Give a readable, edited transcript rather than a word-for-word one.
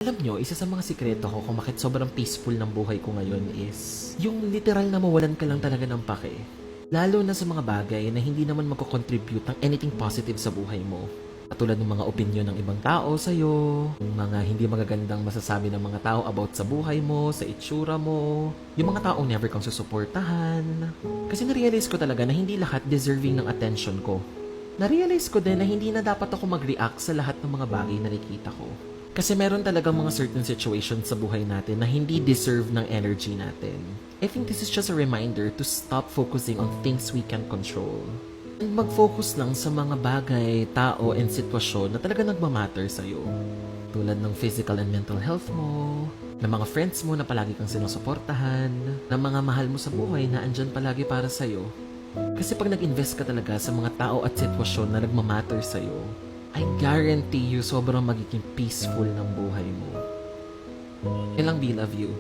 Alam nyo, isa sa mga sikreto ko kung bakit sobrang peaceful ng buhay ko ngayon is yung literal na mawalan ka lang talaga ng pake. Lalo na sa mga bagay na hindi naman magko-contribute ng anything positive sa buhay mo. Katulad ng mga opinion ng ibang tao sa'yo, yung mga hindi magagandang masasabi ng mga tao about sa buhay mo, sa itsura mo, yung mga taong never kang susuportahan. Kasi narealize ko talaga na hindi lahat deserving ng attention ko. Narealize ko din na hindi na dapat ako mag-react sa lahat ng mga bagay na nakikita ko. Kasi meron talagang mga certain situations sa buhay natin na hindi deserve ng energy natin. I think this is just a reminder to stop focusing on things we can control. And mag-focus lang sa mga bagay, tao, and sitwasyon na talaga nagmamatter sa'yo. Tulad ng physical and mental health mo, ng mga friends mo na palagi kang sinusuportahan, ng mga mahal mo sa buhay na andyan palagi para sa'yo. Kasi pag nag-invest ka talaga sa mga tao at sitwasyon na nagmamatter sa'yo, I guarantee you sobrang magiging peaceful ng buhay mo. Ilang be love you.